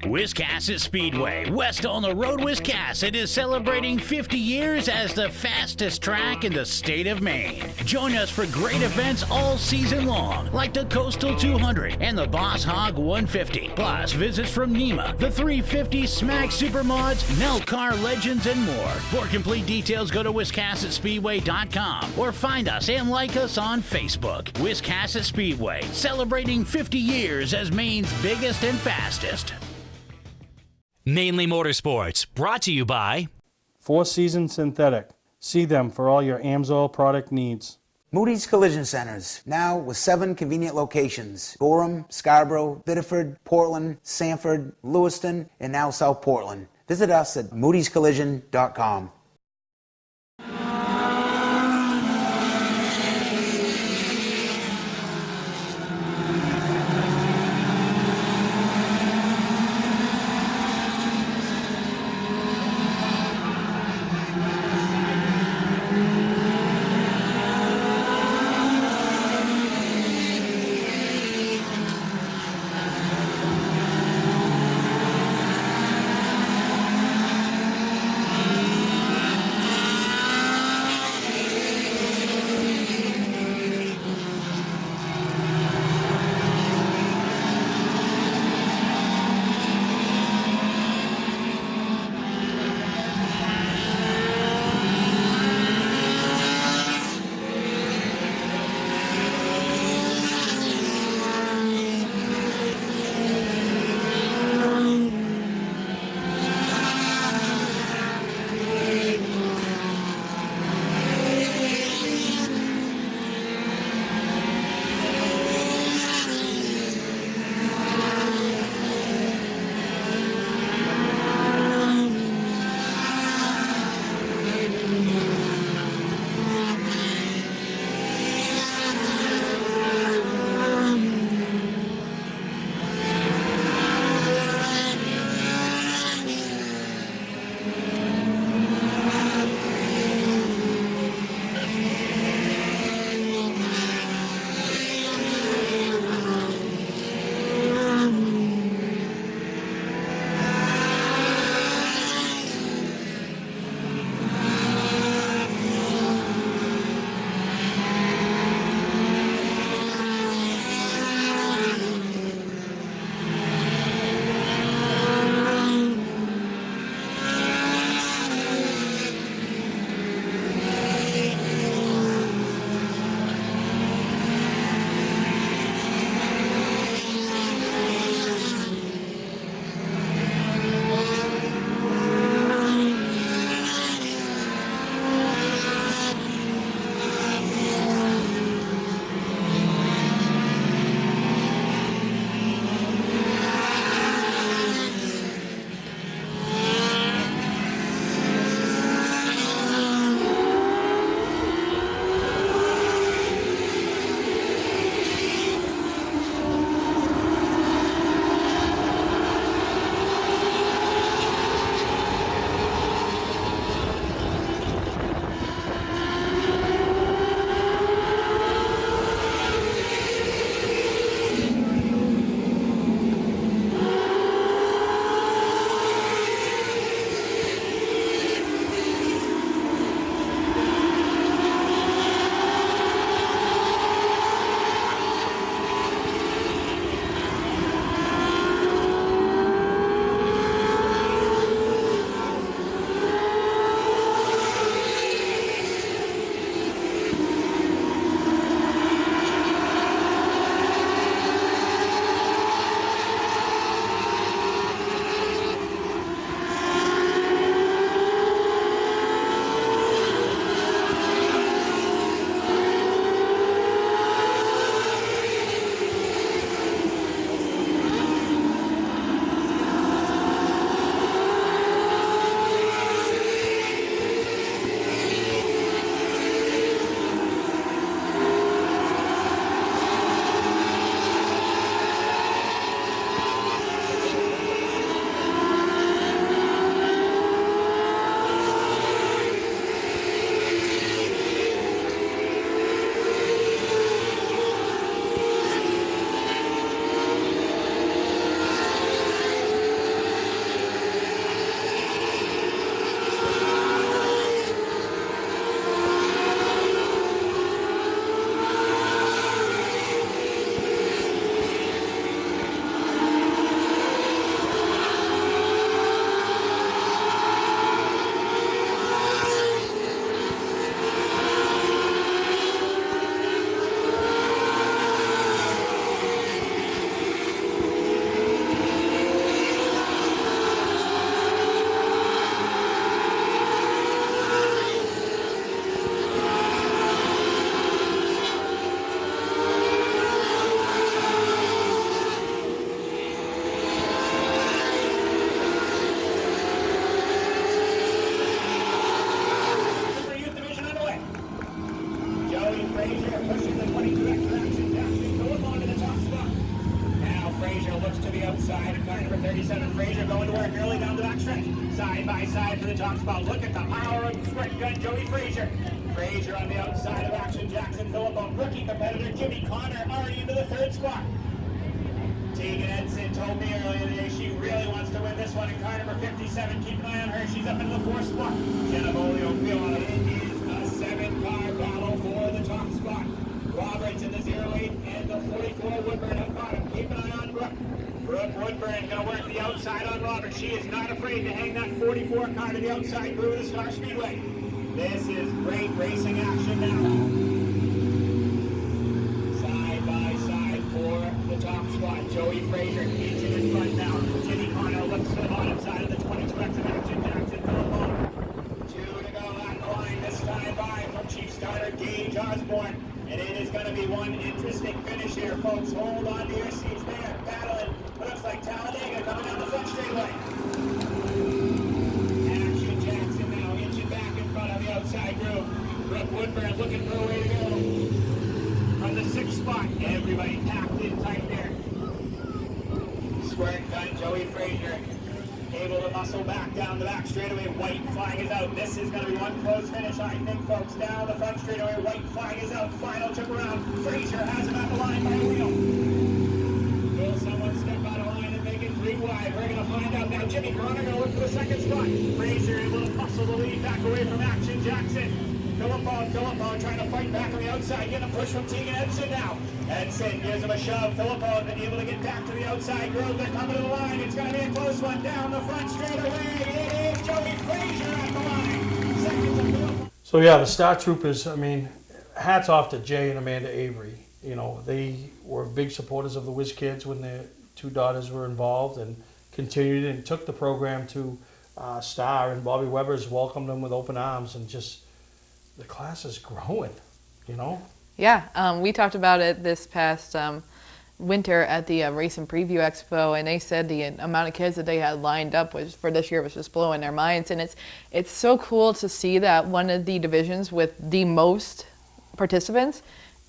Wiscasset Speedway, west on the road, Wiscasset is celebrating 50 years as the fastest track in the state of Maine. Join us for great events all season long, like the Coastal 200 and the Boss Hog 150, plus visits from NEMA, the 350, Smack Supermods, Nell Car Legends, and more. For complete details, go to WiscassetSpeedway.com or find us and like us on Facebook. Wiscasset Speedway, celebrating 50 years as Maine's biggest and fastest. Mainly Motorsports, brought to you by Four Season Synthetic. See them for all your AMSOIL product needs. Moody's Collision Centers, now with 7 convenient locations: Gorham, Scarborough, Biddeford, Portland, Sanford, Lewiston, and now South Portland. Visit us at moodyscollision.com. starts to the outside, and car number 37, Fraser, going to work early down the backstretch. Side by side for the top spot. Look at the power of the sprint gun, Joey Fraser. Fraser on the outside of action. Jackson Phillippo, rookie competitor Jimmy Connor, already into the third spot. Tegan Edson told me earlier today she really wants to win this one, and car number 57, keep an eye on her. She's up into the fourth spot. Jenna Bolio feeling it. It is a 7-car battle for the top spot. Roberts in the 08 and the 44 Woodburn have caught him. Keep an eye on Brooke. Brooke Woodburn going to work the outside on Roberts. She is not afraid to hang that 44 car to the outside through the Star Speedway. This is great racing action now. Side by side for the top spot. Joey Fraser into the front now. Jimmy Connor looks to the bottom side of the 22X of action. Jackson Phillippo. 2 to go at the line this time by from Chief Starter Gage Osborne. And it is going to be one interesting finish here, folks. Hold on to your seats there. Battling what looks like Talladega coming down the front straightaway. Action Jackson now inching back in front of the outside groove. Brooke Woodburn looking for a way to go. From the 6th spot, everybody packed in tight there. Squirt gun, Joey Fraser. Able to muscle back down the back straightaway. White flag is out. This is going to be one close finish, I think, folks. Down the front straightaway. White flag is out. Final trip around. Fraser has him at the line by a wheel. Will someone step out of line and make it 3 wide? We're going to find out now. Jimmy Connor going to look for the 2nd spot. Fraser able to muscle the lead back away from Action Jackson. Phillippo trying to fight back on the outside, getting a push from Tegan Edson now. Edson gives him a shove. Phillippo been able to get back to the outside groove. They're coming to the line. It's going to be a close one down the front straightaway. It is Joey Fraser at the line. Second to Phillippo. So yeah, the Star Troopers, I mean, hats off to Jay and Amanda Avery. You know, they were big supporters of the Whiz Kids when their 2 daughters were involved, and continued and took the program to Star, and Bobby Weber's welcomed them with open arms, and just the class is growing, you know? Yeah, we talked about it this past winter at the Race and Preview Expo, and they said the amount of kids that they had lined up was for this year was just blowing their minds. And it's so cool to see that one of the divisions with the most participants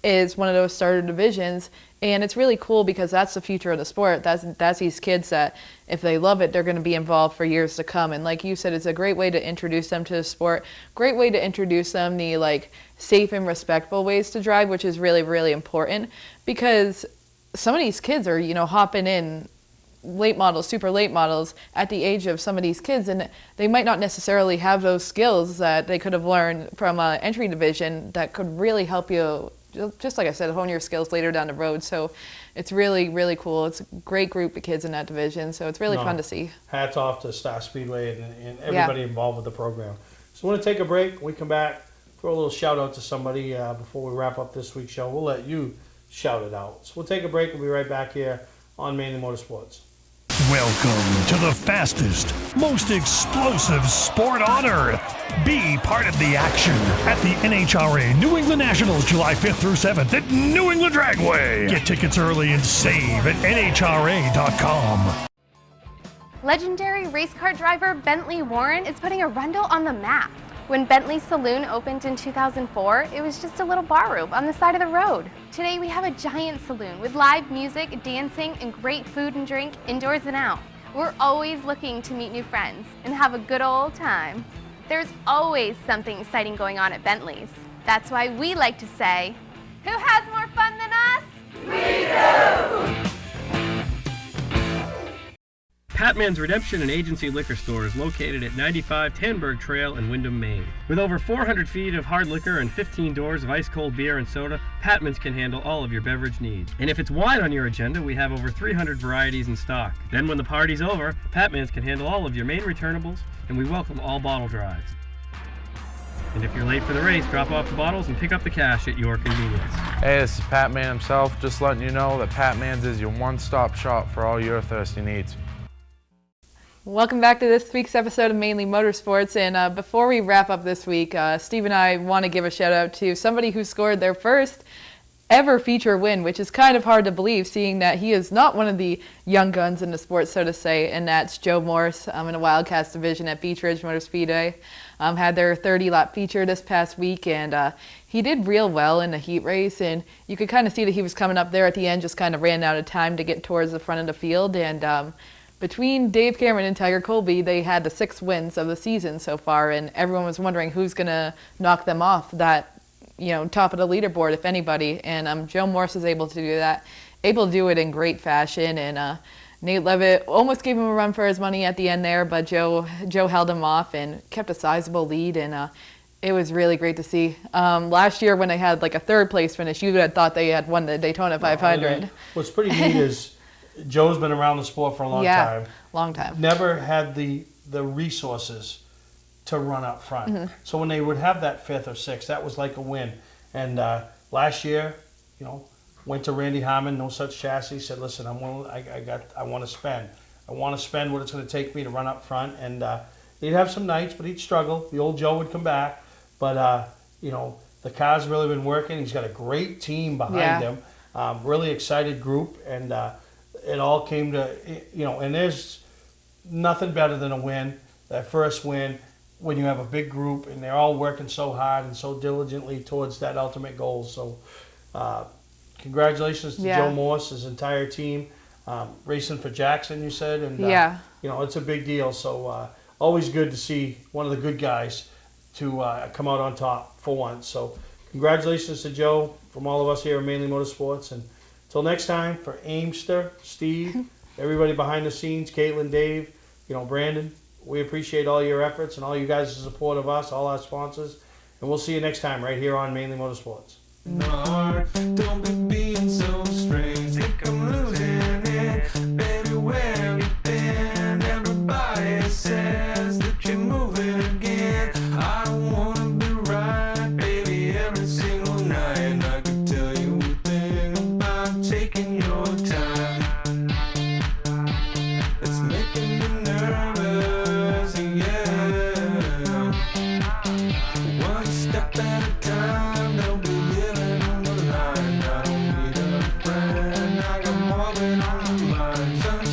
is one of those starter divisions. And it's really cool because that's the future of the sport. That's these kids that, if they love it, they're going to be involved for years to come. And like you said, it's a great way to introduce them to the sport. Great way to introduce them the safe and respectful ways to drive, which is really, really important. Because some of these kids are, hopping in late models, super late models at the age of some of these kids, and they might not necessarily have those skills that they could have learned from an entry division that could really help you, just like I said, hone your skills later down the road. So it's really, really cool. It's a great group of kids in that division, so it's really fun to see. Hats off to Star Speedway and everybody involved with the program. So we're going to take a break. When we come back, throw a little shout out to somebody before we wrap up this week's show. We'll let you shout it out. So we'll take a break. We'll be right back here on Mainely Motorsports. Welcome to the fastest, most explosive sport on earth. Be part of the action at the NHRA New England Nationals July 5th through 7th at New England Dragway. Get tickets early and save at NHRA.com. Legendary race car driver Bentley Warren is putting Arundel on the map. When Bentley Saloon opened in 2004, it was just a little bar room on the side of the road. Today we have a giant saloon with live music, dancing, and great food and drink indoors and out. We're always looking to meet new friends and have a good old time. There's always something exciting going on at Bentley's. That's why we like to say, who has more fun than us? We do! Patman's Redemption and Agency Liquor Store is located at 95 Tanberg Trail in Windham, Maine. With over 400 feet of hard liquor and 15 doors of ice-cold beer and soda, Patman's can handle all of your beverage needs. And if it's wine on your agenda, we have over 300 varieties in stock. Then when the party's over, Patman's can handle all of your main returnables, and we welcome all bottle drives. And if you're late for the race, drop off the bottles and pick up the cash at your convenience. Hey, this is Pat Man himself, just letting you know that Pat Man's is your one-stop shop for all your thirsty needs. Welcome back to this week's episode of Mainly Motorsports. And before we wrap up this week, Steve and I want to give a shout out to somebody who scored their first ever feature win, which is kind of hard to believe, seeing that he is not one of the young guns in the sport, so to say, and that's Joe Morse in the Wildcats division at Beach Ridge Motor Speedway. Had their 30-lap feature this past week, and he did real well in the heat race, and you could kind of see that he was coming up there at the end, just kind of ran out of time to get towards the front of the field, and between Dave Cameron and Tiger Colby, they had the 6 wins of the season so far, and everyone was wondering who's going to knock them off that, top of the leaderboard, if anybody. And Joe Morse was able to do that, able to do it in great fashion. And Nate Levitt almost gave him a run for his money at the end there, but Joe held him off and kept a sizable lead. And it was really great to see. Last year when they had like a 3rd place finish, you would have thought they had won the Daytona 500. What's pretty neat is Joe's been around the sport for a long time. Long time. Never had the resources to run up front. Mm-hmm. So when they would have that 5th or 6th, that was like a win. And last year, went to Randy Harmon, no such chassis, said, listen, I want to spend. I want to spend what it's going to take me to run up front. And he'd have some nights, but he'd struggle. The old Joe would come back. But, the car's really been working. He's got a great team behind him. Really excited group. And it all came to, and there's nothing better than a win, that first win, when you have a big group and they're all working so hard and so diligently towards that ultimate goal. So congratulations to Joe Morse, his entire team, racing for Jackson, you said. And, it's a big deal. So always good to see one of the good guys to come out on top for once. So congratulations to Joe from all of us here at Mainely Motorsports. And until next time, for Aimster, Steve, everybody behind the scenes, Caitlin, Dave, Brandon, we appreciate all your efforts and all you guys' support of us, all our sponsors. And we'll see you next time right here on Mainly Motorsports. Don't be being so strange. Think I'm losing it. Baby, where have you been? Everybody says that you're moving again. I don't wanna be right, baby, every single night. And I could tell you a thing about taking your time. It's making me nervous, yeah. One step at a time, don't be living on the line. I don't need a friend, I got more than on my mind.